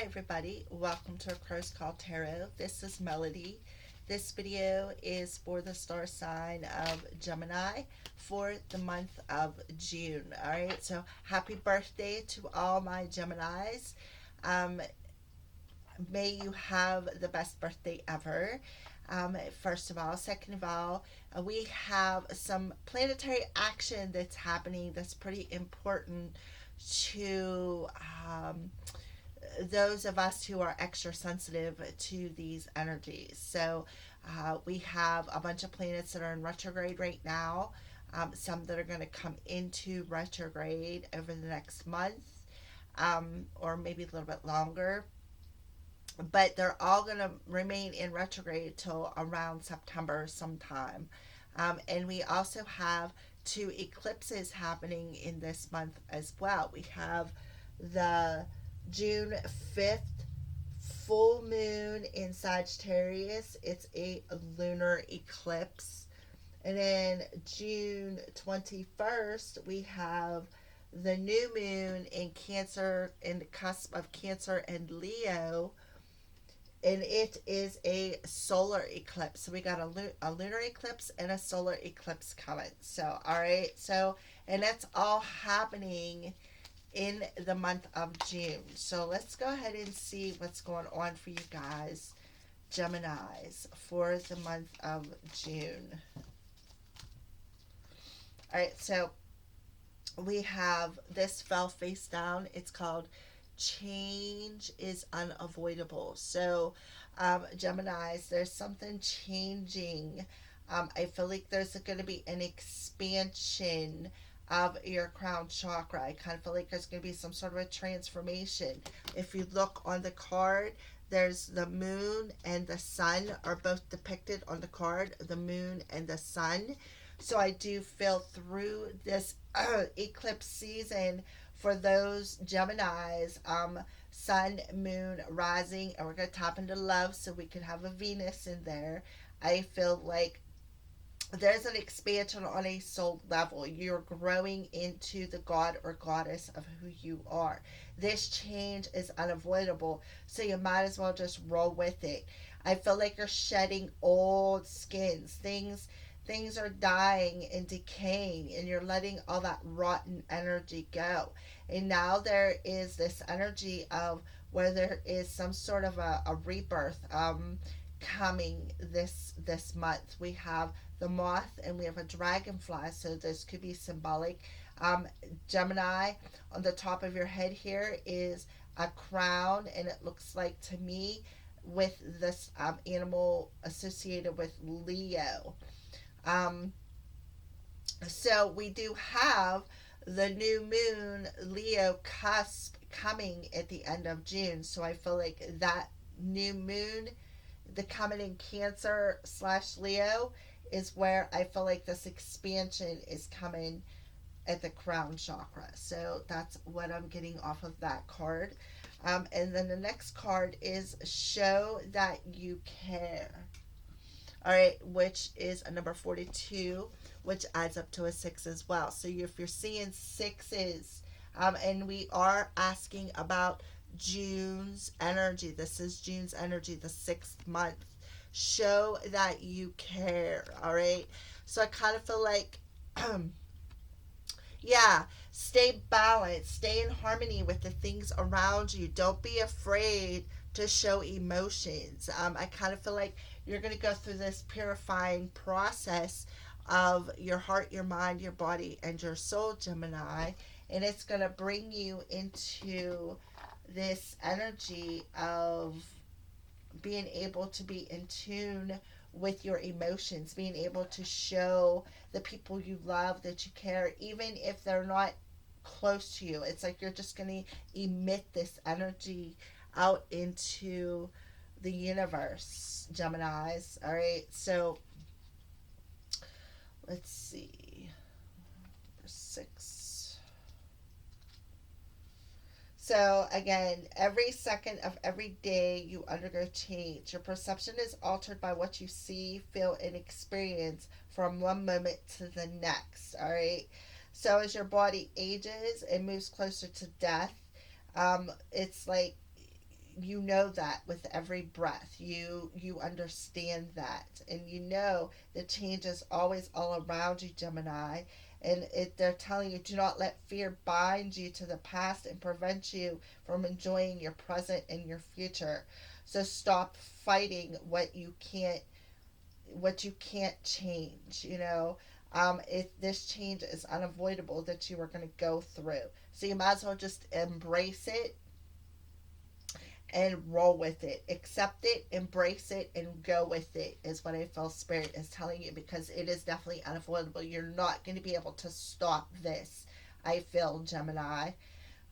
everybody, welcome to A Crow's Call Tarot. This is Melody. This video is for the star sign of Gemini for the month of June. Alright, so happy birthday to all my Geminis. Um, May you have the best birthday ever. First of all. Second of all, we have some planetary action that's happening that's pretty important to those of us who are extra sensitive to these energies. So we have a bunch of planets that are in retrograde right now, some that are going to come into retrograde over the next month, or maybe a little bit longer. But they're all going to remain in retrograde till around September sometime. And we also have two eclipses happening in this month as well. We have the June 5th full moon in Sagittarius. It's a lunar eclipse. And then June 21st, we have the new moon in Cancer, in the cusp of Cancer and Leo. And it is a solar eclipse. So we got a lunar eclipse and a solar eclipse coming. So, all right. So, and that's all happening in the month of June. So let's go ahead and see what's going on for you guys, Geminis, for the month of June. All right, so we have this fell face down. It's called Change is Unavoidable. So, Geminis, there's something changing. I feel like there's going to be an expansion of your crown chakra. I kind of feel like there's going to be some sort of a transformation. If you look on the card, there's the moon and the sun are both depicted on the card, the moon and the sun. So I do feel through this eclipse season for those Geminis, sun, moon, rising, and we're going to tap into love so we can have a Venus in there. I feel like there's an expansion on a soul level. You're growing into the god or goddess of who you are. This change is unavoidable, so you might as well just roll with it. I feel like you're shedding old skins. Things are dying and decaying, and you're letting all that rotten energy go. And now there is this energy of where there is some sort of a rebirth coming this month. We have the moth and we have a dragonfly, so this could be symbolic. Gemini, on the top of your head here is a crown, and it looks like to me with this animal associated with Leo. Um, so we do have the new moon Leo cusp coming at the end of June. So I feel like that new moon, the coming in Cancer / Leo, is where I feel like this expansion is coming at the crown chakra. So that's what I'm getting off of that card. And then the next card is Show That You Care. All right, which is a number 42, which adds up to a 6 as well. So if you're seeing sixes, and we are asking about June's energy, this is June's energy, the 6th month. Show that you care, all right? So I kind of feel like, yeah, stay balanced, stay in harmony with the things around you. Don't be afraid to show emotions. I kind of feel like you're going to go through this purifying process of your heart, your mind, your body, and your soul, Gemini. And it's going to bring you into this energy of being able to be in tune with your emotions, being able to show the people you love that you care, even if they're not close to you. It's like you're just going to emit this energy out into the universe, Geminis. All right, so let's see. Number 6. So again, every second of every day you undergo change. Your perception is altered by what you see, feel, and experience from one moment to the next. All right. So as your body ages and moves closer to death, it's like you know that with every breath you understand that, and you know the change is always all around you, Gemini. And they're telling you, do not let fear bind you to the past and prevent you from enjoying your present and your future. So stop fighting what you can't change, if this change is unavoidable that you are going to go through. So you might as well just embrace it and roll with it. Accept it, embrace it, and go with it is what I feel Spirit is telling you, because it is definitely unavoidable. You're not going to be able to stop this, I feel, Gemini.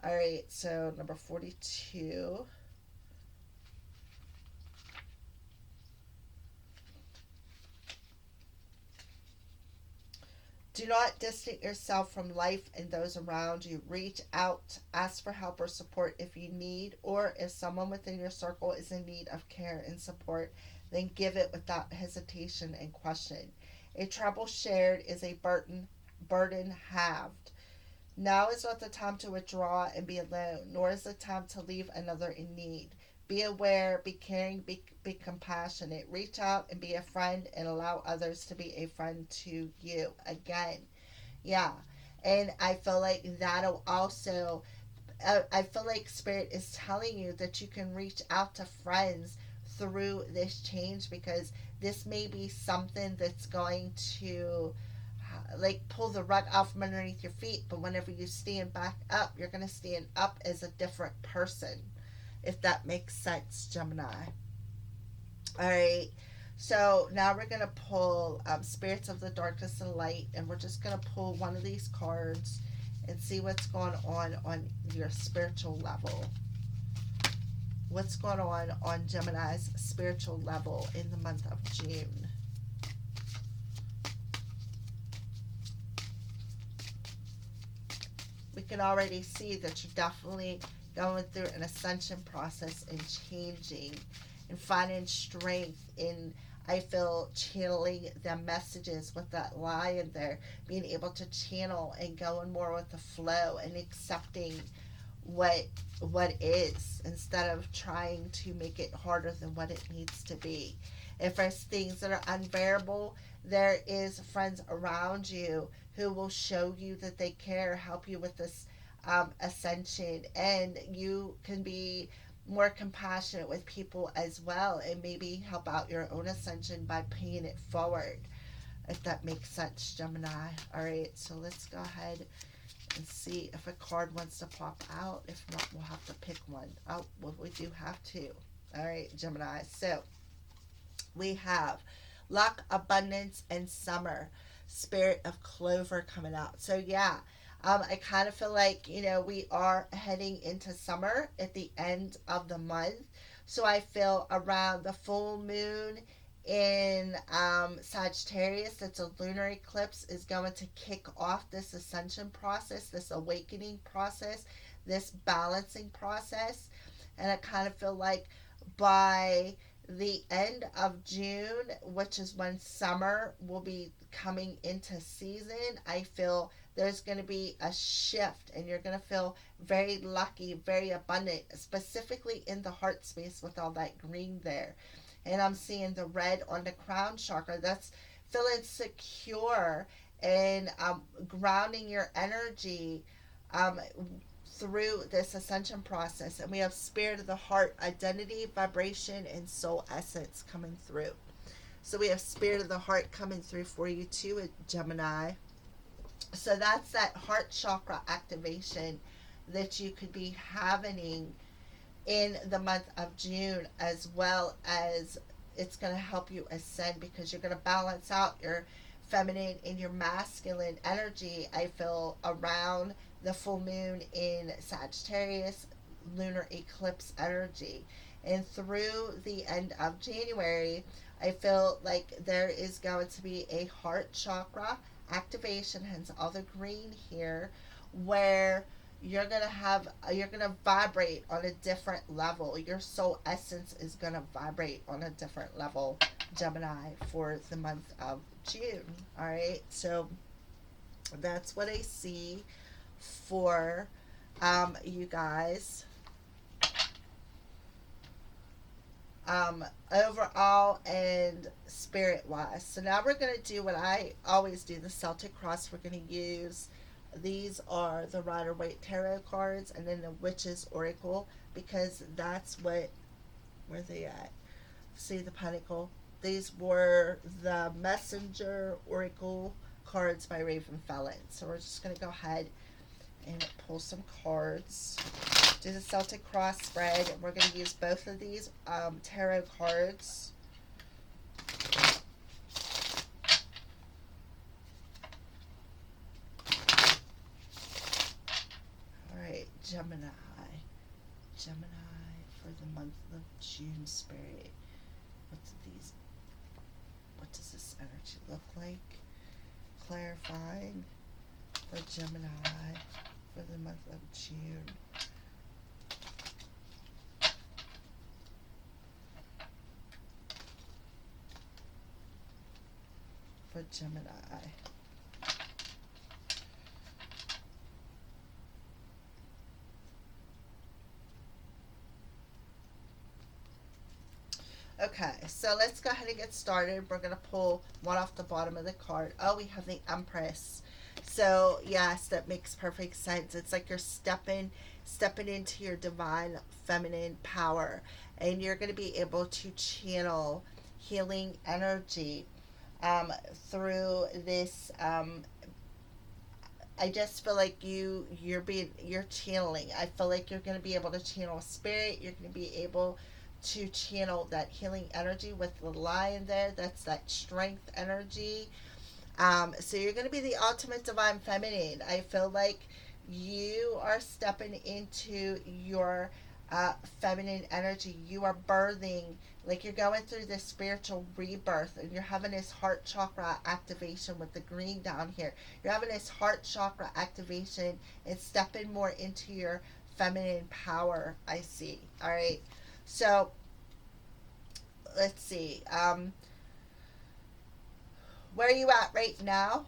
All right, so number 42. Do not distance yourself from life and those around you. Reach out, ask for help or support if you need, or if someone within your circle is in need of care and support, then give it without hesitation and question. A trouble shared is a burden halved. Now is not the time to withdraw and be alone, nor is the time to leave another in need. Be aware, be caring, be compassionate. Reach out and be a friend, and allow others to be a friend to you. Again, yeah. And I feel like that'll also, I feel like Spirit is telling you that you can reach out to friends through this change, because this may be something that's going to like pull the rug out from underneath your feet, but whenever you stand back up, you're going to stand up as a different person, if that makes sense, Gemini. All right, so now we're going to pull Spirits of the Darkness and Light, and we're just going to pull one of these cards and see what's going on your spiritual level. What's going on Gemini's spiritual level in the month of June? We can already see that you're definitely going through an ascension process and changing and finding strength in, I feel, channeling the messages with that lion there, being able to channel and going more with the flow and accepting what is, instead of trying to make it harder than what it needs to be. If there's things that are unbearable, there is friends around you who will show you that they care, help you with this ascension, and you can be more compassionate with people as well, and maybe help out your own ascension by paying it forward, if that makes sense, Gemini. All right, so let's go ahead and see if a card wants to pop out. If not, we'll have to pick one. Oh, well, we do have to. All right, Gemini. So we have luck, abundance, and summer. Spirit of Clover coming out. So yeah, I kind of feel like, we are heading into summer at the end of the month. So I feel around the full moon in Sagittarius, that's a lunar eclipse, is going to kick off this ascension process, this awakening process, this balancing process. And I kind of feel like by the end of June, which is when summer will be coming into season, I feel there's going to be a shift, and you're going to feel very lucky, very abundant, specifically in the heart space with all that green there. And I'm seeing the red on the crown chakra. That's feeling secure and grounding your energy um, through this ascension process. And we have Spirit of the Heart, identity, vibration, and soul essence coming through. So we have Spirit of the Heart coming through for you too, Gemini. So that's that heart chakra activation that you could be having in the month of June, as well as it's going to help you ascend, because you're going to balance out your feminine and your masculine energy, I feel, around the full moon in Sagittarius, lunar eclipse energy. And through the end of January, I feel like there is going to be a heart chakra activation, hence all the green here, where you're gonna vibrate on a different level. Your soul essence is gonna vibrate on a different level, Gemini, for the month of June. All right, so that's what I see for you guys. overall and spirit wise. So now we're going to do what I always do, the Celtic cross. We're going to use, these are the Rider Waite tarot cards, and then the Witch's Oracle, because that's what, where they at? See the Pinnacle. These were the Messenger Oracle cards by Raven Felon. So we're just going to go ahead and pull some cards. Do the Celtic cross spread. We're going to use both of these tarot cards. All right, Gemini. Gemini for the month of June, spirit. What does this energy look like? Clarifying for Gemini for the month of June. For Gemini. Okay, so let's go ahead and get started. We're going to pull one off the bottom of the card. Oh, we have the Empress. So, yes, that makes perfect sense. It's like you're stepping into your divine feminine power, and you're going to be able to channel healing energy through this. I just feel like you're channeling. I feel like you're going to be able to channel spirit. You're going to be able to channel that healing energy with the lion there. That's that strength energy. So you're going to be the ultimate divine feminine. I feel like you are stepping into your feminine energy. You are birthing, like you're going through this spiritual rebirth, and you're having this heart chakra activation with the green down here. You're having this heart chakra activation and stepping more into your feminine power, I see. All right. So, let's see. Where are you at right now?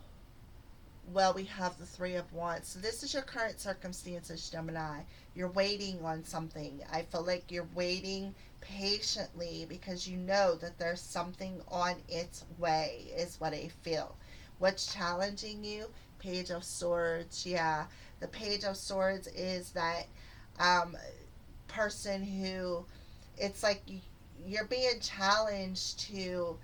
Well, we have the Three of Wands. So this is your current circumstances, Gemini. You're waiting on something. I feel like you're waiting patiently because you know that there's something on its way, is what I feel. What's challenging you? Page of Swords. Yeah, the Page of Swords is that person who, it's like you're being challenged to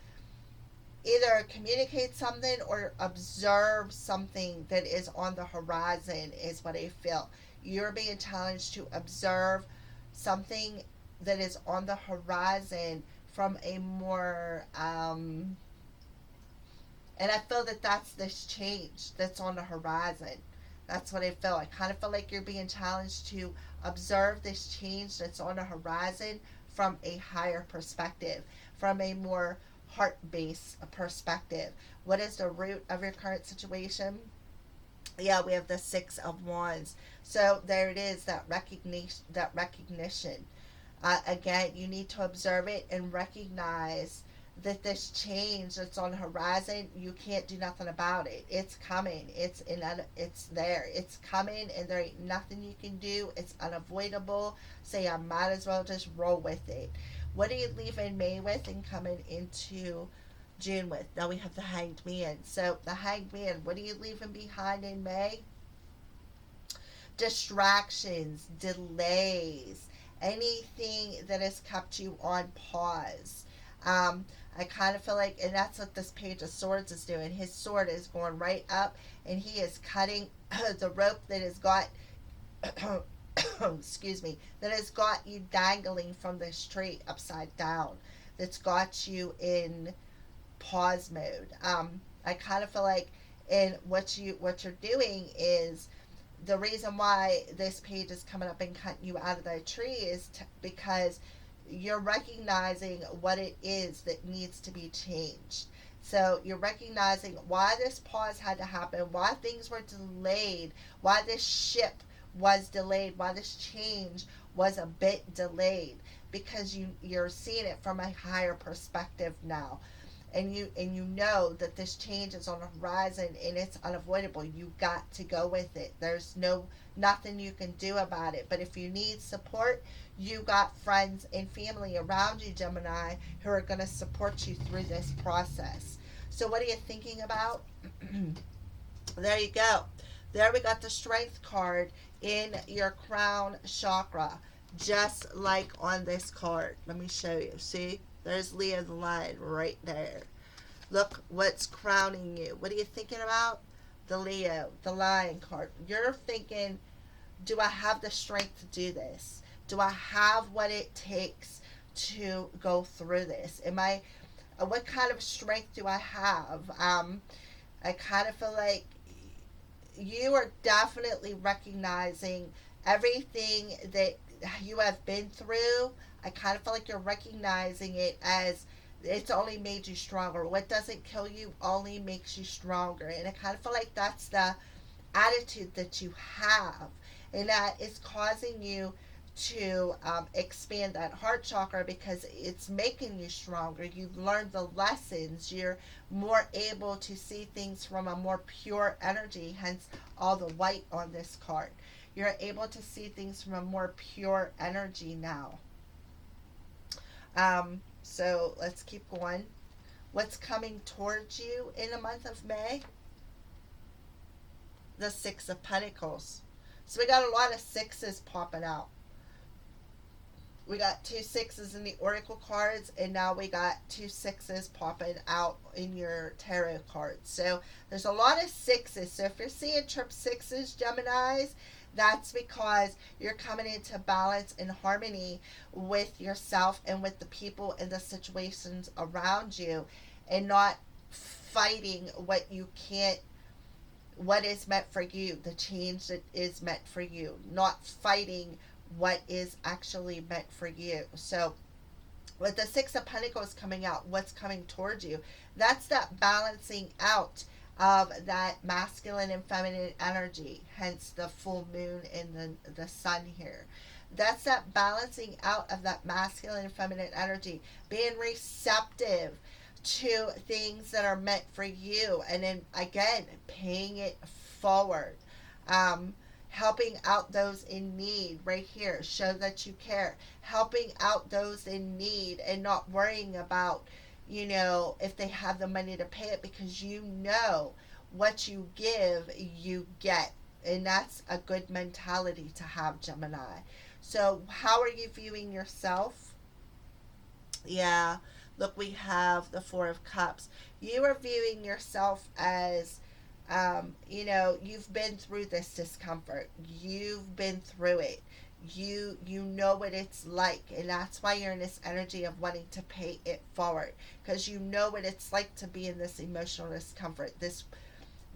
either communicate something or observe something that is on the horizon, is what I feel. You're being challenged to observe something that is on the horizon from a more and I feel that that's this change that's on the horizon. That's what I feel. I kind of feel like you're being challenged to observe this change that's on the horizon from a higher perspective, from a more heart-based perspective. What is the root of your current situation? Yeah, we have the Six of Wands. So there it is, that recognition. Again, you need to observe it and recognize that this change that's on the horizon, you can't do nothing about it. It's coming. It's there. It's coming, and there ain't nothing you can do. It's unavoidable. So I might as well just roll with it. What are you leaving May with and coming into June with? Now we have the Hanged Man. So the Hanged Man, what are you leaving behind in May? Distractions, delays, anything that has kept you on pause. I kind of feel like, and that's what this Page of Swords is doing. His sword is going right up, and he is cutting the rope that has got, excuse me, that has got you dangling from this tree upside down. That's got you in pause mode. I kind of feel like, and what you're doing is, the reason why this page is coming up and cutting you out of the tree is because you're recognizing what it is that needs to be changed. So you're recognizing why this pause had to happen, why things were delayed, why this ship was delayed, why this change was a bit delayed, because you're seeing it from a higher perspective now. And you know that this change is on the horizon and it's unavoidable. You got to go with it. There's nothing you can do about it. But if you need support, You got friends and family around you, Gemini, who are going to support you through this process. So, what are you thinking about? There you go. There we got the strength card in your crown chakra, just like on this card. Let me show you. See, there's Leo the Lion right there. Look what's crowning you. What are you thinking about? The Leo, the Lion card. You're thinking, do I have the strength to do this? Do I have what it takes to go through this? Am I, what kind of strength do I have? I kind of feel like you are definitely recognizing everything that you have been through. I kind of feel like you're recognizing it as it's only made you stronger. What doesn't kill you only makes you stronger. And I kind of feel like that's the attitude that you have. And that is causing you to expand that heart chakra because it's making you stronger. You've learned the lessons. You're more able to see things from a more pure energy, hence all the white on this card. You're able to see things from a more pure energy now. So let's keep going. What's coming towards you in the month of May? The Six of Pentacles. So we got a lot of sixes popping out. We got two sixes in the oracle cards, and now we got two sixes popping out in your tarot cards. So there's a lot of sixes. So if you're seeing trip sixes, Geminis, that's because you're coming into balance and harmony with yourself and with the people and the situations around you, and not fighting what you can't, what is meant for you, the change that is meant for you, not fighting what is actually meant for you. So with the Six of Pentacles coming out, what's coming towards you? That's that balancing out of that masculine and feminine energy, hence the full moon and the sun here. That's that balancing out of that masculine and feminine energy, being receptive to things that are meant for you, and then again paying it forward. Helping out those in need right here, show that you care. Helping out those in need and not worrying about, if they have the money to pay it, because what you give you get, and that's a good mentality to have, Gemini. So how are you viewing yourself? Yeah, look, we have the Four of Cups. You are viewing yourself as, you've been through this discomfort. You've been through it. You know what it's like, and that's why you're in this energy of wanting to pay it forward, because you know what it's like to be in this emotional discomfort, this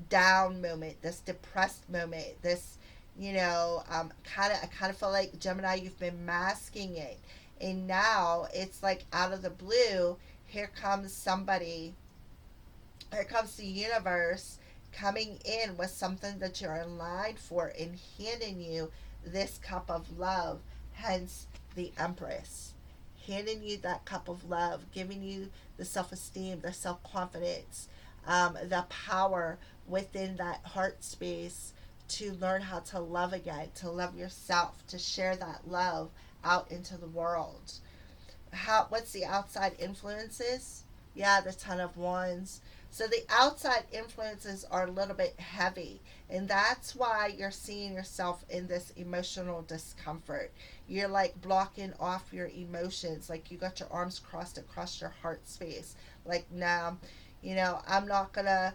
down moment, this depressed moment, this, I kind of feel like, Gemini, you've been masking it, and now it's like out of the blue, here comes somebody, here comes the universe coming in with something that you're in line for and handing you this cup of love, hence the Empress. Handing you that cup of love, giving you the self-esteem, the self-confidence, the power within that heart space to learn how to love again, to love yourself, to share that love out into the world. What's the outside influences? Yeah, the Ten of Wands. So the outside influences are a little bit heavy, and that's why you're seeing yourself in this emotional discomfort. You're like blocking off your emotions, like you got your arms crossed across your heart space. Like, nah, I'm not gonna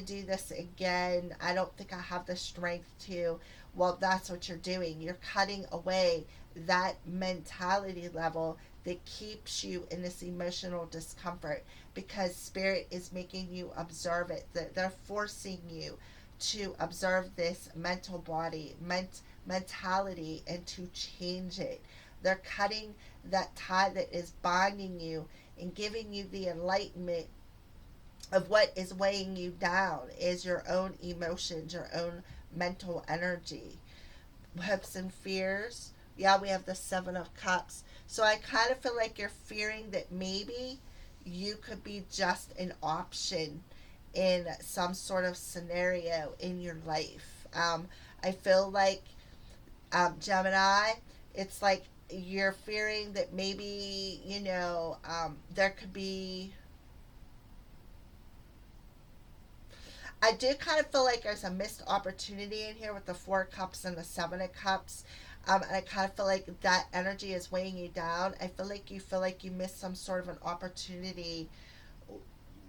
do this again. I don't think I have the strength to. Well, that's what you're doing. You're cutting away that mentality level that keeps you in this emotional discomfort, because spirit is making you observe it. They're forcing you to observe this mental body, mentality, and to change it. They're cutting that tie that is binding you and giving you the enlightenment of what is weighing you down is your own emotions, your own mental energy. Hopes and fears. Yeah, we have the Seven of Cups. So I kind of feel like you're fearing that maybe you could be just an option in some sort of scenario in your life. I feel like, Gemini, it's like You're fearing that maybe, there could be. I do kind of feel like there's a missed opportunity in here with the Four of Cups and the Seven of Cups. And I kind of feel like that energy is weighing you down. I feel like you missed some sort of an opportunity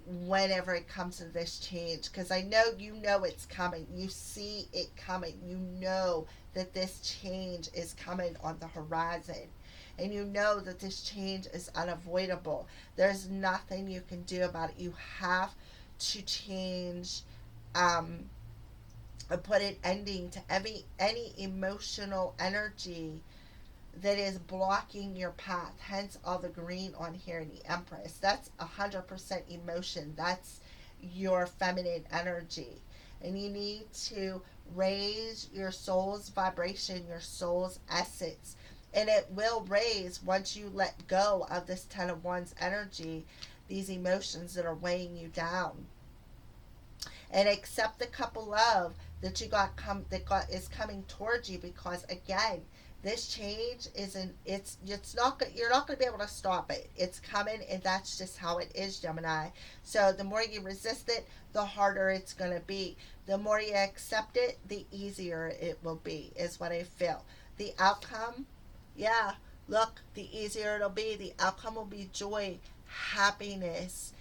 whenever it comes to this change, because I know it's coming. You see it coming. You know that this change is coming on the horizon, and you know that this change is unavoidable. There's nothing you can do about it. You have to change, um, and put an ending to any emotional energy that is blocking your path. Hence all the green on here in the Empress. That's 100% emotion. That's your feminine energy. And you need to raise your soul's vibration, your soul's essence. And it will raise once you let go of this Ten of Wands energy, these emotions that are weighing you down. And accept the cup of love that is coming towards you, because again, this change isn't it's not you're not going to be able to stop it. It's coming, and that's just how it is, Gemini. So the more you resist it, the harder it's going to be. The more you accept it, the easier it will be, is what I feel. The outcome, yeah, look, the easier it'll be. The outcome will be joy, happiness,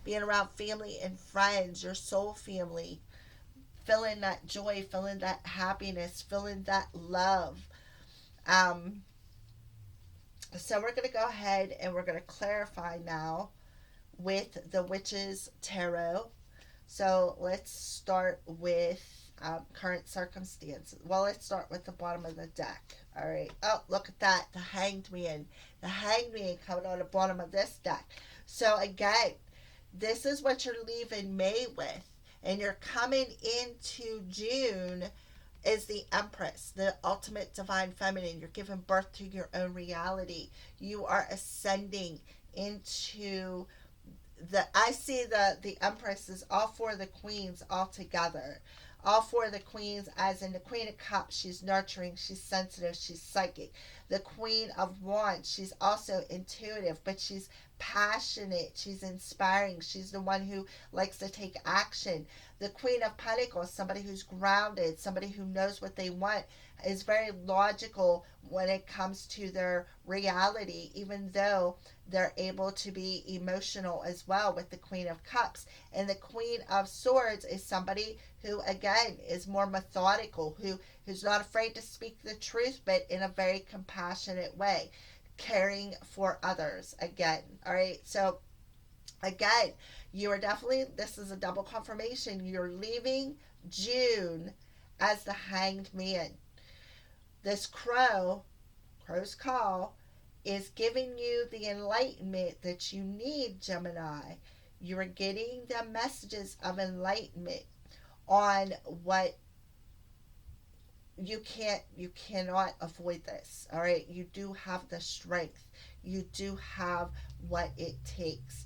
being around family and friends, your soul family, feeling that joy, feeling that happiness, feeling that love. Um, so we're going to go ahead and we're going to clarify now with the Witch's Tarot. So let's start with current circumstances. Well, let's start with the bottom of the deck. All right. Oh, look at that. The Hanged Man. The Hanged Man coming on the bottom of this deck. So again, this is what you're leaving May with. And you're coming into June is the Empress, the ultimate divine feminine. You're giving birth to your own reality. You are ascending into I see the Empress is all four of the queens all together. All four of the queens, as in the Queen of Cups, she's nurturing, she's sensitive, she's psychic. The Queen of Wands, she's also intuitive, but she's passionate, she's inspiring, she's the one who likes to take action. The Queen of Pentacles, somebody who's grounded, somebody who knows what they want, is very logical when it comes to their reality, even though they're able to be emotional as well with the Queen of Cups. And the Queen of Swords is somebody who, again, is more methodical, who's not afraid to speak the truth, but in a very compassionate way, caring for others. Again, all right. So again, you are definitely, this is a double confirmation. You're leaving June as the Hanged Man. This crow's call, is giving you the enlightenment that you need, Gemini. You are getting the messages of enlightenment on what you cannot avoid this. All right, you do have the strength. You do have what it takes.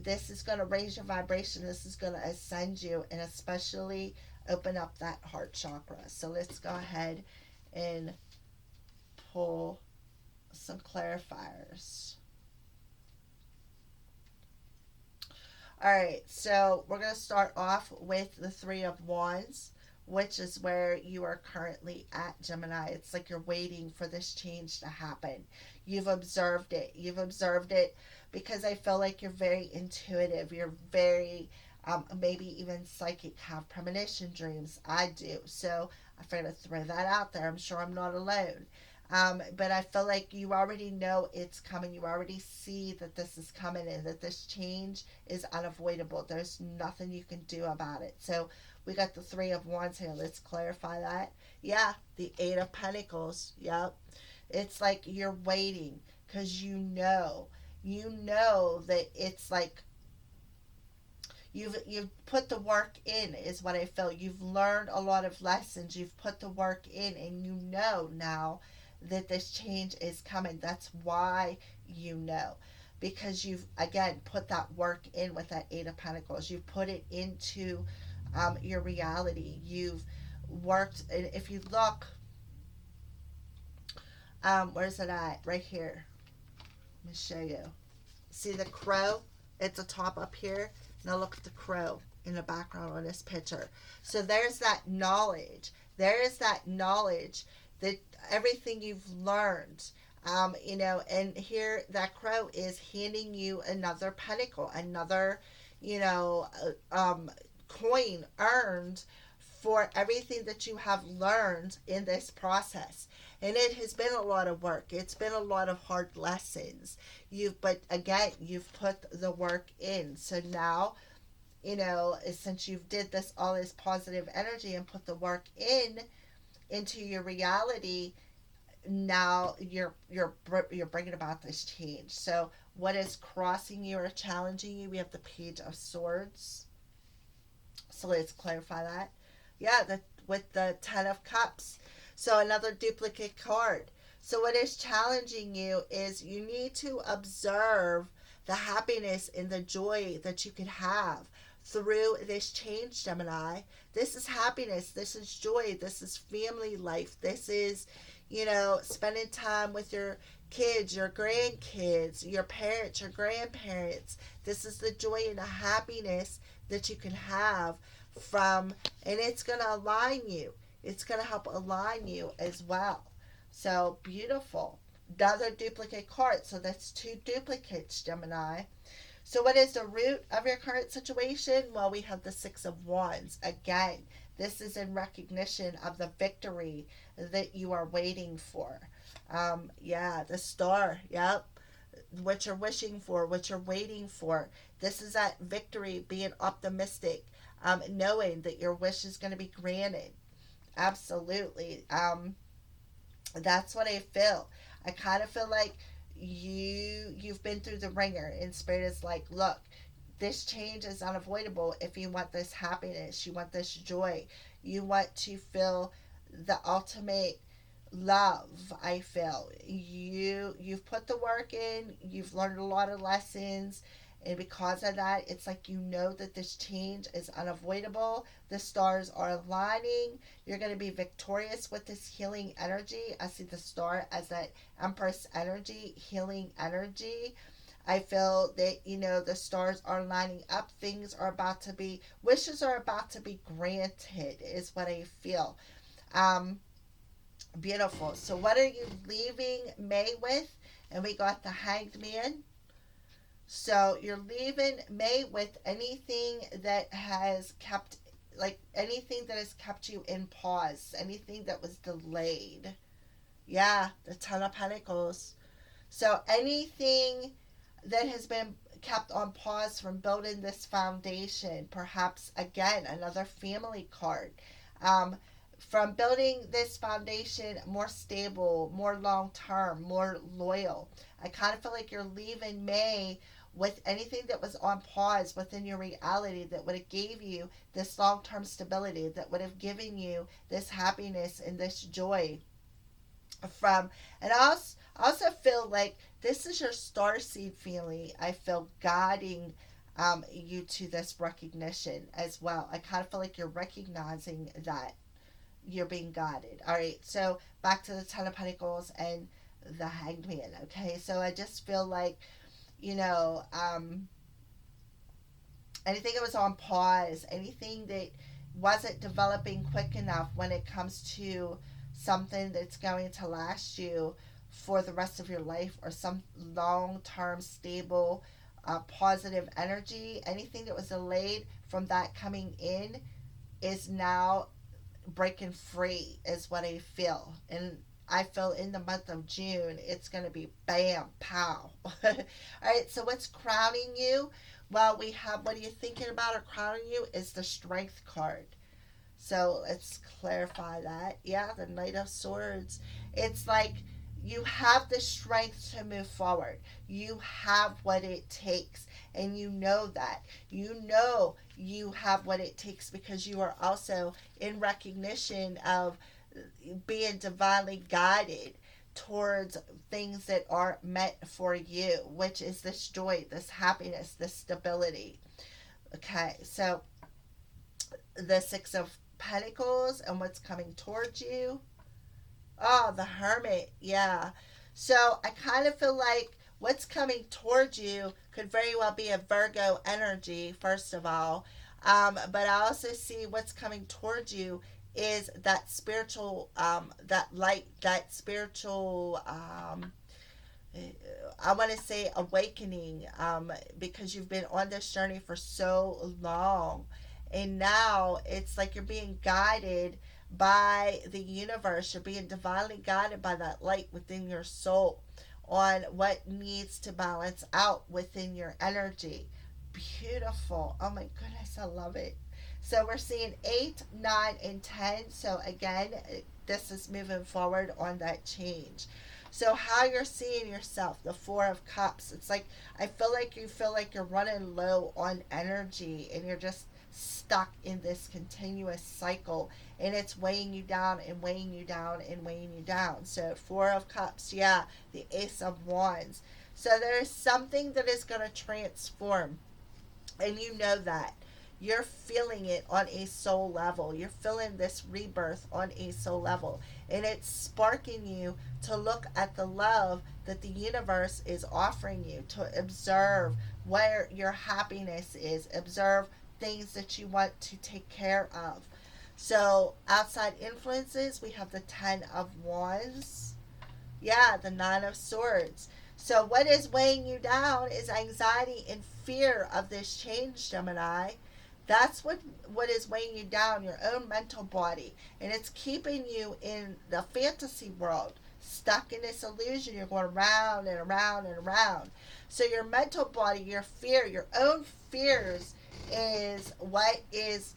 This is going to raise your vibration. This is going to ascend you, and especially open up that heart chakra. So let's go ahead and pull some clarifiers. All right, so we're going to start off with the Three of Wands, which is where you are currently at, Gemini. It's like you're waiting for this change to happen. You've observed it. You've observed it because I feel like you're very intuitive. You're very, maybe even psychic, have premonition dreams. I do. So I figured to throw that out there. I'm sure I'm not alone. But I feel like you already know it's coming. You already see that this is coming and that this change is unavoidable. There's nothing you can do about it. So we got the Three of Wands here. Let's clarify that. Yeah, the Eight of Pentacles. Yep. It's like you're waiting because you know that it's like you've put the work in, is what I feel. You've learned a lot of lessons. You've put the work in, and you know now that this change is coming. That's why you know, because you've again put that work in with that Eight of Pentacles. You've put it into your reality. You've worked, and if you look, Where's it at? Right here. Let me show you. See the crow? It's a top up here. Now look at the crow in the background on this picture. So there's that knowledge. There is that knowledge that everything you've learned, and here that crow is handing you another pentacle, another, you know, coin earned for everything that you have learned in this process. And it has been a lot of work. It's been a lot of hard lessons. But again, you've put the work in. So now, since you've did all this positive energy and put the work into your reality, now you're bringing about this change. So what is crossing you or challenging you? We have the Page of Swords. So let's clarify that. Yeah, with the Ten of Cups. So another duplicate card. So what is challenging you is you need to observe the happiness and the joy that you can have through this change, Gemini. This is happiness. This is joy. This is family life. This is, spending time with your kids, your grandkids, your parents, your grandparents. This is the joy and the happiness that you can have and it's going to align you. It's going to help align you as well. So beautiful. Another duplicate card. So that's two duplicates, Gemini. So what is the root of your current situation? Well, we have the Six of Wands. Again, this is in recognition of the victory that you are waiting for. The Star. Yep. What you're wishing for, what you're waiting for. This is that victory, being optimistic, knowing that your wish is going to be granted. Absolutely. That's what I feel. I kind of feel like you've been through the ringer, and Spirit is like, look, this change is unavoidable. If you want this happiness, you want this joy, you want to feel the ultimate love. I feel you've put the work in, you've learned a lot of lessons, and because of that, it's like that this change is unavoidable. The stars are aligning. You're going to be victorious with this healing energy. I see the star as that Empress energy, healing energy. I feel that, the stars are lining up. Wishes are about to be granted, is what I feel. Beautiful. So what are you leaving May with? And we got the Hanged Man. So you're leaving May with anything that has kept you in pause, anything that was delayed. Yeah, the Ten of Pentacles. So anything that has been kept on pause from building this foundation, perhaps again, another family card. From building this foundation more stable, more long term, more loyal. I kind of feel like you're leaving May with anything that was on pause within your reality that would have gave you this long-term stability, that would have given you this happiness and this joy and I also feel like this is your starseed feeling. I feel guiding you to this recognition as well. I kind of feel like you're recognizing that you're being guided. All right, so back to the Ten of Pentacles and the Hanged Man. Okay, so I just feel like, anything that was on pause, anything that wasn't developing quick enough when it comes to something that's going to last you for the rest of your life, or some long-term stable positive energy, anything that was delayed from that coming in is now breaking free, is what I feel. And I feel in the month of June, it's going to be bam, pow. All right, so what's crowning you? Well, we have, what are you thinking about or crowning you is the Strength card. So let's clarify that. Yeah, the Knight of Swords. It's like you have the strength to move forward. You have what it takes. And you know that. You know you have what it takes because you are also in recognition of being divinely guided towards things that are meant for you, which is this joy, this happiness, this stability. Okay, so the Six of Pentacles and what's coming towards you. Oh, the Hermit. Yeah. So I kind of feel like what's coming towards you could very well be a Virgo energy, first of all. But I also see what's coming towards you is that spiritual, that light, that spiritual, I want to say awakening, because you've been on this journey for so long. And now it's like you're being guided by the universe. You're being divinely guided by that light within your soul on what needs to balance out within your energy. Beautiful. Oh my goodness, I love it. So we're seeing 8, 9, and 10. So again, this is moving forward on that change. So how you're seeing yourself, the Four of Cups, it's like I feel like you're running low on energy and you're just stuck in this continuous cycle, and it's weighing you down and weighing you down and weighing you down. So Four of Cups, yeah, the Ace of Wands. So there's something that is going to transform, and you know that. You're feeling it on a soul level. You're feeling this rebirth on a soul level. And it's sparking you to look at the love that the universe is offering you, to observe where your happiness is, observe things that you want to take care of. So, outside influences, we have the Ten of Wands. Yeah, the Nine of Swords. So, what is weighing you down is anxiety and fear of this change, Gemini. That's what is weighing you down, your own mental body. And it's keeping you in the fantasy world, stuck in this illusion. You're going around and around and around. So, your mental body, your fear, your own fears is what is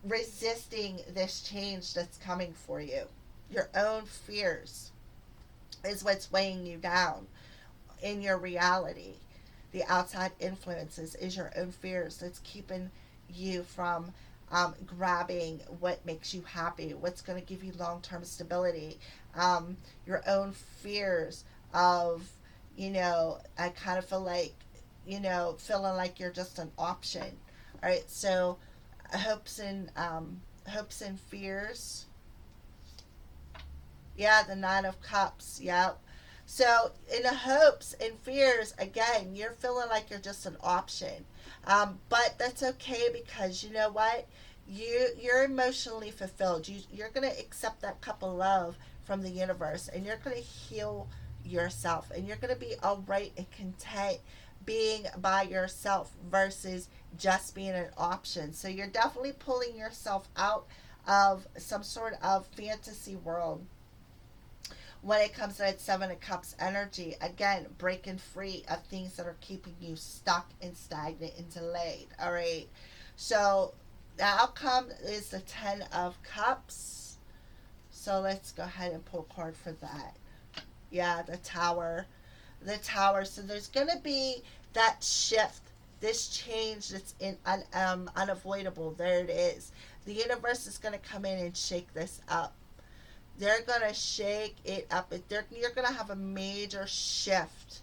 resisting this change that's coming for you. Your own fears is what's weighing you down in your reality. The outside influences is your own fears that's keeping you from grabbing what makes you happy, what's going to give you long term stability. Your own fears of, I kind of feel like, feeling like you're just an option. All right, so hopes and fears. Yeah, the Nine of Cups. Yep. So, in the hopes and fears, again, you're feeling like you're just an option. But that's okay, because you know what? You're emotionally fulfilled. You're going to accept that cup of love from the universe, and you're going to heal yourself, and you're going to be all right and content being by yourself versus just being an option. So, you're definitely pulling yourself out of some sort of fantasy world when it comes to that Seven of Cups energy. Again, breaking free of things that are keeping you stuck and stagnant and delayed. All right. So the outcome is the Ten of Cups. So let's go ahead and pull a card for that. Yeah, the Tower. The Tower. So there's going to be that shift, this change that's unavoidable. There it is. The universe is going to come in and shake this up. They're gonna shake it up. You're gonna have a major shift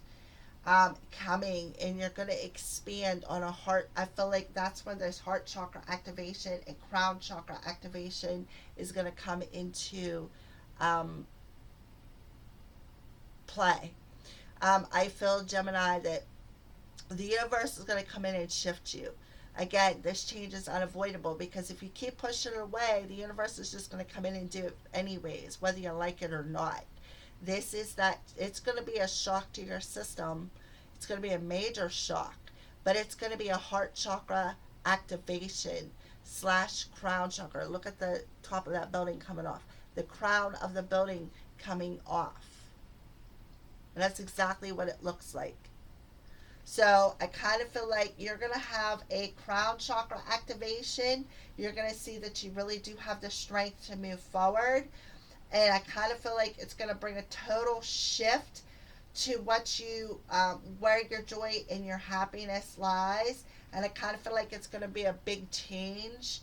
coming, and you're gonna expand on a heart. I feel like that's when this heart chakra activation and crown chakra activation is gonna come into um, play. I feel, Gemini, that the universe is going to come in and shift you. Again, this change is unavoidable, because if you keep pushing it away, the universe is just going to come in and do it anyways, whether you like it or not. This is that it's going to be a shock to your system. It's going to be a major shock, but it's going to be a heart chakra activation slash crown chakra. Look at the top of that building coming off. The crown of the building coming off. And that's exactly what it looks like. So I kind of feel like you're going to have a crown chakra activation. You're going to see that you really do have the strength to move forward. And I kind of feel like it's going to bring a total shift to where your joy and your happiness lies. And I kind of feel like it's going to be a big change.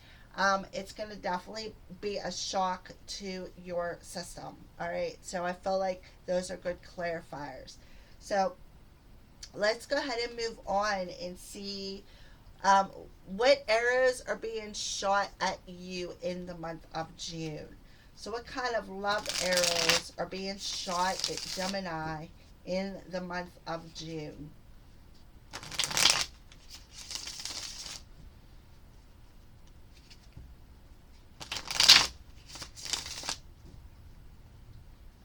It's going to definitely be a shock to your system. All right. So I feel like those are good clarifiers. So let's go ahead and move on and see what arrows are being shot at you in the month of June. So what kind of love arrows are being shot at Gemini in the month of June?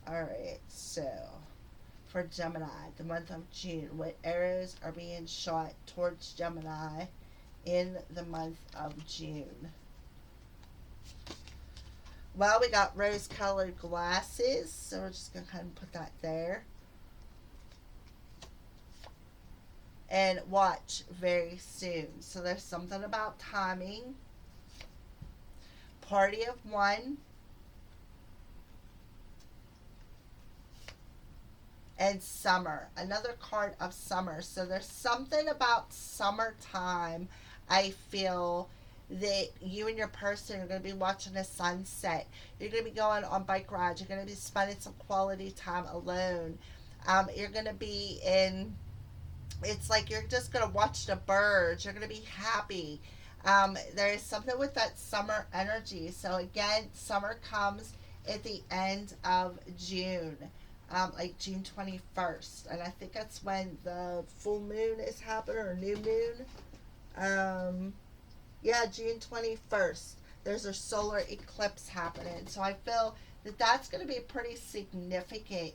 Alright, so for Gemini, the month of June, what arrows are being shot towards Gemini in the month of June? Well, we got rose colored glasses, so we're just going to kind of put that there. And watch very soon. So there's something about timing. Party of one. And summer. Another card of summer. So there's something about summertime. I feel that you and your person are going to be watching a sunset. You're going to be going on bike rides. You're going to be spending some quality time alone. You're going to be in, it's like you're just going to watch the birds. You're going to be happy. There's something with that summer energy. So again, summer comes at the end of June. Like June 21st. And I think that's when the full moon is happening, or new moon. Yeah, June 21st. There's a solar eclipse happening. So I feel that that's going to be pretty significant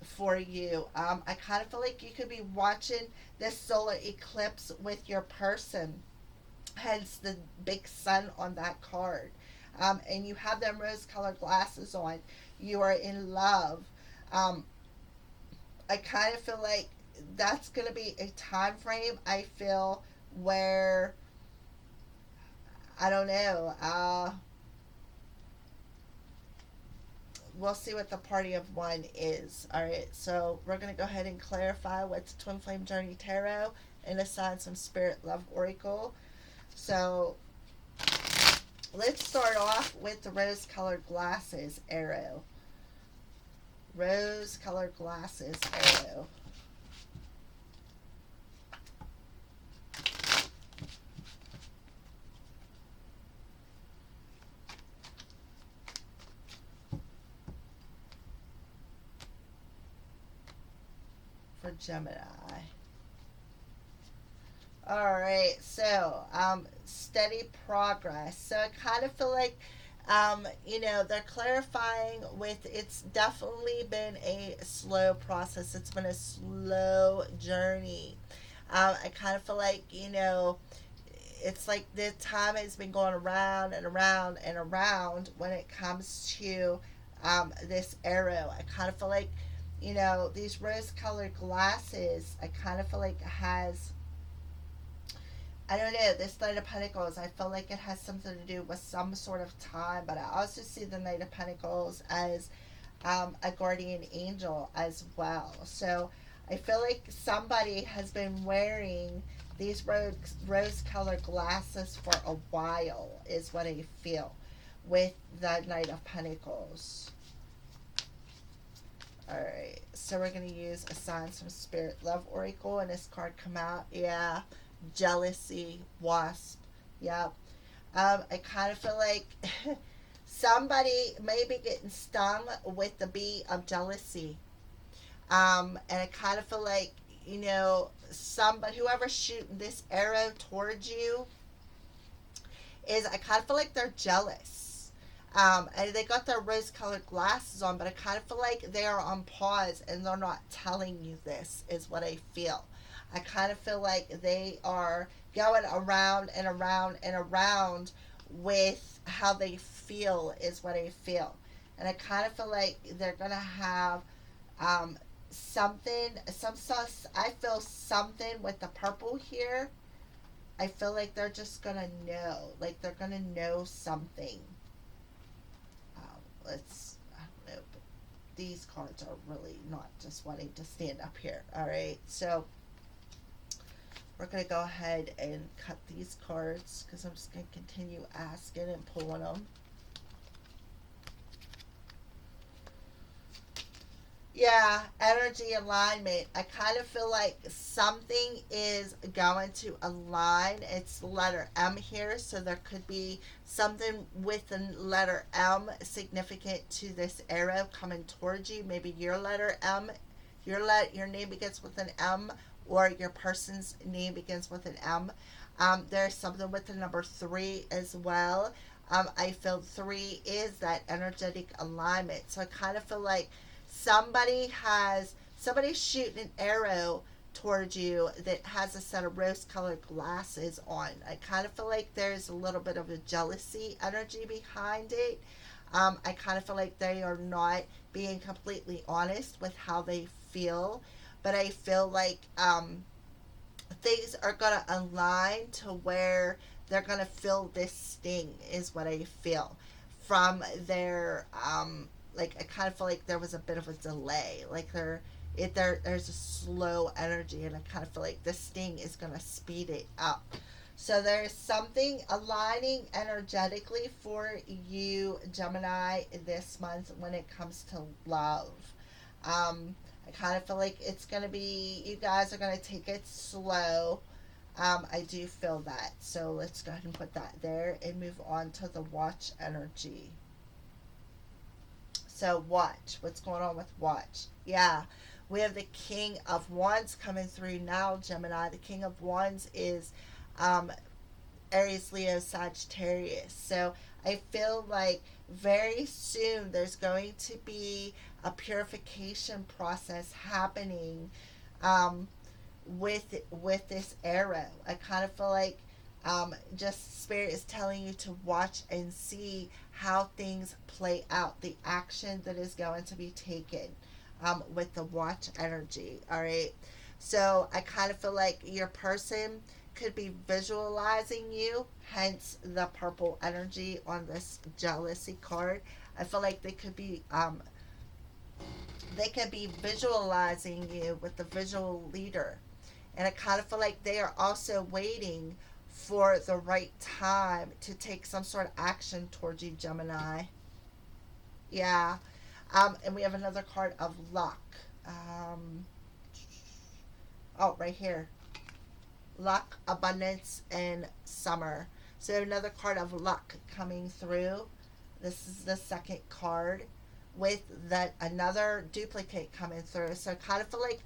for you. I kind of feel like you could be watching this solar eclipse with your person. Hence the big sun on that card. And you have them rose-colored glasses on. You are in love. I kind of feel like that's going to be a time frame, I feel, where, I don't know, we'll see what the party of one is. Alright, so we're going to go ahead and clarify what's Twin Flame Journey Tarot and assign some Spirit Love Oracle. So let's start off with the rose-colored glasses arrow. Rose-colored glasses arrow. For Gemini. Alright, so steady progress. So I kind of feel like they're clarifying with, it's definitely been a slow process. It's been a slow journey. I kind of feel like, it's like the time has been going around and around and around when it comes to this arrow. I kind of feel like, these rose colored glasses, I kind of feel like it has, I don't know, this Knight of Pentacles, I feel like it has something to do with some sort of time, but I also see the Knight of Pentacles as a guardian angel as well. So I feel like somebody has been wearing these rose-colored glasses for a while, is what I feel with the Knight of Pentacles. Alright, so we're going to use Assign Some Spirit Love Oracle, and this card come out. Yeah. Jealousy, wasp. Yep. I kind of feel like somebody may be getting stung with the bee of jealousy. And I kind of feel like, somebody, whoever's shooting this arrow towards you, I kind of feel like they're jealous. And they got their rose-colored glasses on, but I kind of feel like they are on pause and they're not telling you this, is what I feel. I kind of feel like they are going around and around and around with how they feel, is what I feel. And I kind of feel like they're going to have something, I feel something with the purple here. I feel like they're just going to know. Like they're going to know something. I don't know. But these cards are really not just wanting to stand up here. Alright, so we're going to go ahead and cut these cards because I'm just going to continue asking and pulling them. Yeah, energy alignment. I kind of feel like something is going to align. It's letter M here, so there could be something with the letter M significant to this arrow coming towards you. Maybe your letter M, your name begins with an M, or your person's name begins with an M. There's something with the number three as well. I feel three is that energetic alignment. So I kind of feel like somebody's shooting an arrow towards you that has a set of rose colored glasses on. I kind of feel like there's a little bit of a jealousy energy behind it. I kind of feel like they are not being completely honest with how they feel, but I feel like things are going to align to where they're going to feel this sting, is what I feel from their like I kind of feel like there was a bit of a delay, like there's a slow energy, and I kind of feel like this sting is going to speed it up. So there's something aligning energetically for you, Gemini, this month when it comes to love. I kind of feel like it's going to be, you guys are going to take it slow. I do feel that. So let's go ahead and put that there and move on to the watch energy. So watch. What's going on with watch? Yeah. We have the King of Wands coming through now, Gemini. The King of Wands is um, Aries, Leo, Sagittarius. So I feel like very soon there's going to be a purification process happening um, with this arrow. I kind of feel like just spirit is telling you to watch and see how things play out, the action that is going to be taken with the watch energy. All right. So I kind of feel like your person could be visualizing you, hence the purple energy on this jealousy card. I feel like they could be visualizing you with the visual leader. And I kind of feel like they are also waiting for the right time to take some sort of action towards you, Gemini. Yeah. And we have another card of luck. Um, oh, right here. Luck, abundance, and summer. So another card of luck coming through. This is the second card with that another duplicate coming through. So I kind of feel like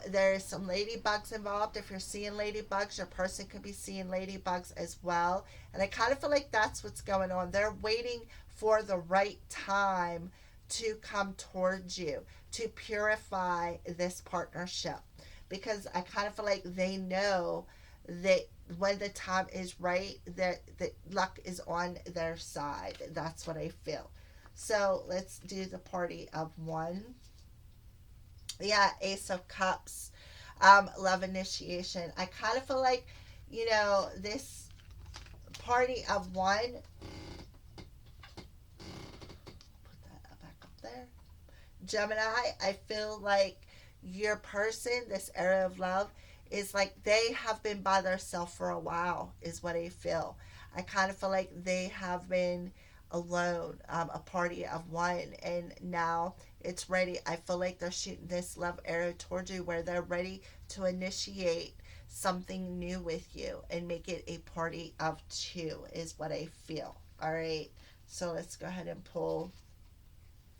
there's some ladybugs involved. If you're seeing ladybugs, your person could be seeing ladybugs as well. And I kind of feel like that's what's going on. They're waiting for the right time to come towards you to purify this partnership. Because I kind of feel like they know that when the time is right, that luck is on their side. That's what I feel. So let's do the party of one. Yeah, Ace of Cups, love initiation. I kind of feel like, this party of one, put that back up there. Gemini, I feel like your person, this area of love, is like they have been by themselves for a while, is what I feel. I kind of feel like they have been alone, a party of one, and now it's ready. I feel like they're shooting this love arrow towards you where they're ready to initiate something new with you and make it a party of two, is what I feel. All right. So let's go ahead and pull.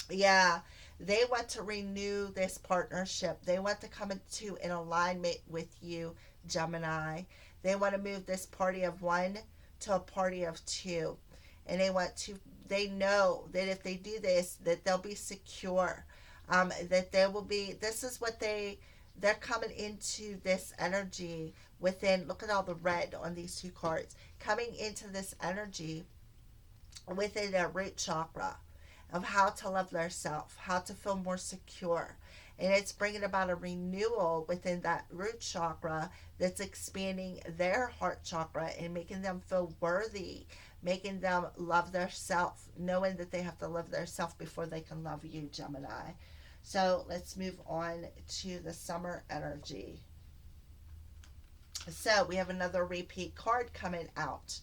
Yeah, they want to renew this partnership. They want to come into an alignment with you, Gemini. They want to move this party of one to a party of two. And they know that if they do this, that they'll be secure. That there will be, this is what they're coming into this energy within. Look at all the red on these two cards. Coming into this energy within their root chakra of how to love themselves, how to feel more secure. And it's bringing about a renewal within that root chakra that's expanding their heart chakra and making them feel worthy, making them love themselves, knowing that they have to love themselves before they can love you, Gemini. So let's move on to the summer energy. So we have another repeat card coming out.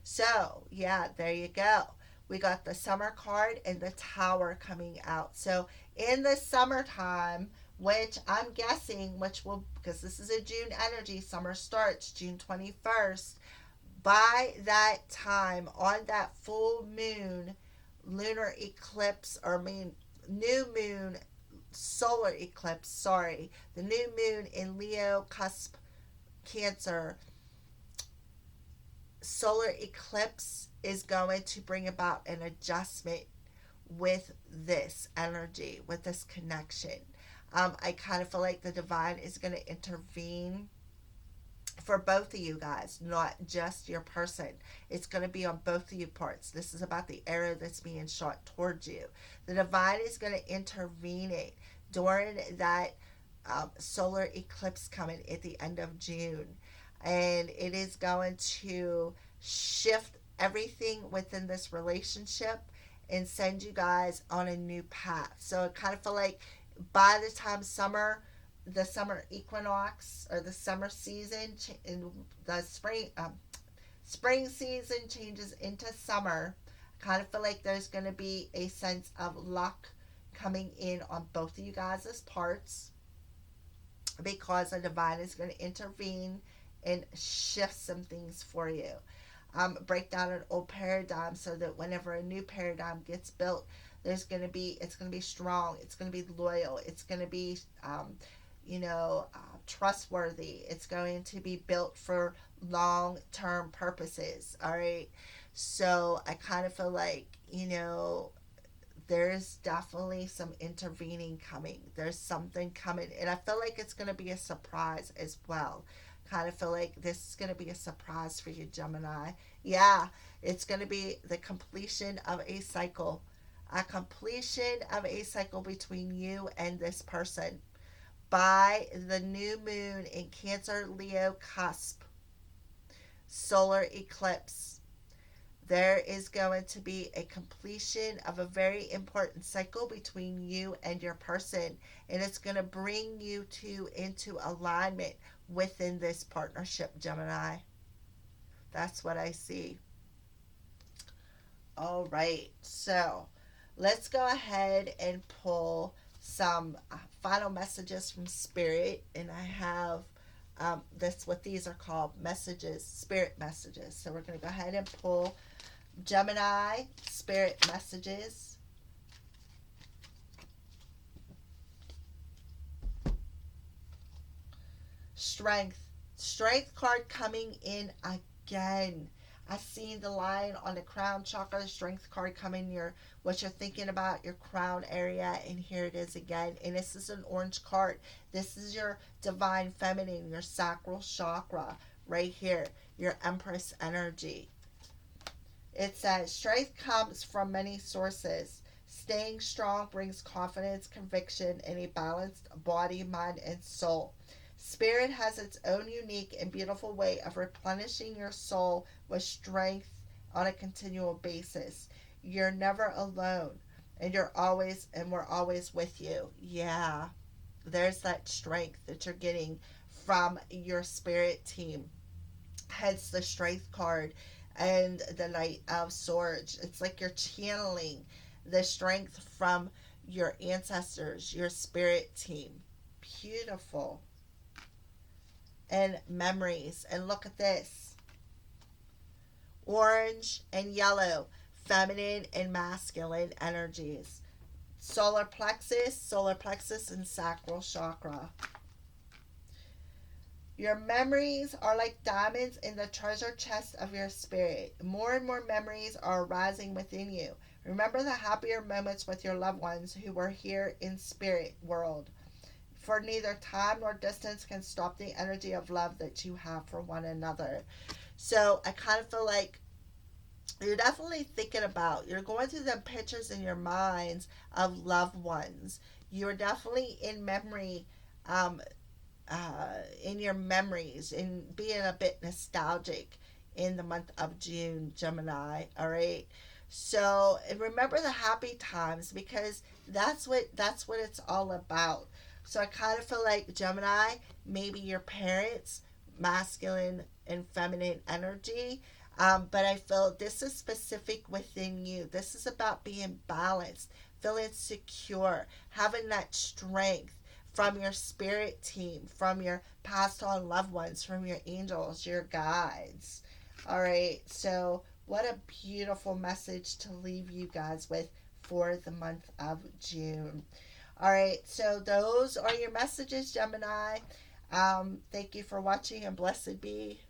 So, yeah, there you go. We got the summer card and the tower coming out. So In the summertime, which I'm guessing, which will, because this is a June energy, summer starts June 21st. By that time, on that full moon, lunar eclipse, or I mean, new moon, solar eclipse, sorry, the new moon in Leo, cusp, Cancer, solar eclipse is going to bring about an adjustment with this energy, with this connection. I kind of feel like the divine is going to intervene for both of you guys, not just your person. It's going to be on both of you parts. This is about the arrow that's being shot towards you. The divine is going to intervene it during that solar eclipse coming at the end of June. And it is going to shift everything within this relationship and send you guys on a new path. So I kind of feel like by the time the summer equinox or the summer season in the spring season changes into summer, I kind of feel like there's going to be a sense of luck coming in on both of you guys' parts, because the divine is going to intervene and shift some things for you. Break down an old paradigm so that whenever a new paradigm gets built, it's going to be strong, it's going to be loyal, it's going to be trustworthy. It's going to be built for long-term purposes. All right. So I kind of feel like, there's definitely some intervening coming. There's something coming. And I feel like it's going to be a surprise as well. Kind of feel like this is going to be a surprise for you, Gemini. Yeah, it's going to be the completion of a cycle. A completion of a cycle between you and this person by the new moon in Cancer Leo cusp solar eclipse. There is going to be a completion of a very important cycle between you and your person, and it's going to bring you two into alignment within this partnership, Gemini. That's what I see. All right, so let's go ahead and pull some final messages from Spirit, and I have what these are called messages, spirit messages. So we're going to go ahead and pull Gemini spirit messages. Strength card coming in again. I see the lion on the crown chakra, the strength card coming your what you're thinking about, your crown area, and here it is again. And this is an orange card. This is your divine feminine, your sacral chakra right here, your empress energy. It says strength comes from many sources. Staying strong brings confidence, conviction, and a balanced body, mind, and soul. Spirit has its own unique and beautiful way of replenishing your soul with strength on a continual basis. You're never alone, and we're always with you. Yeah. There's that strength that you're getting from your spirit team. Hence the strength card and the Knight of Swords. It's like you're channeling the strength from your ancestors, your spirit team. Beautiful. And memories. And look at this. Orange and yellow, feminine and masculine energies. Solar plexus, and sacral chakra. Your memories are like diamonds in the treasure chest of your spirit. More and more memories are arising within you. Remember the happier moments with your loved ones who were here in spirit world. For neither time nor distance can stop the energy of love that you have for one another. So I kind of feel like you're definitely thinking about, you're going through the pictures in your minds of loved ones. You're definitely in memory, in your memories, and being a bit nostalgic in the month of June, Gemini. All right. So remember the happy times, because that's what it's all about. So I kind of feel like Gemini, maybe your parents, masculine and feminine energy. But I feel this is specific within you. This is about being balanced, feeling secure, having that strength from your spirit team, from your past on loved ones, from your angels, your guides. All right, so what a beautiful message to leave you guys with for the month of June. All right, so those are your messages, Gemini. Thank you for watching, and blessed be.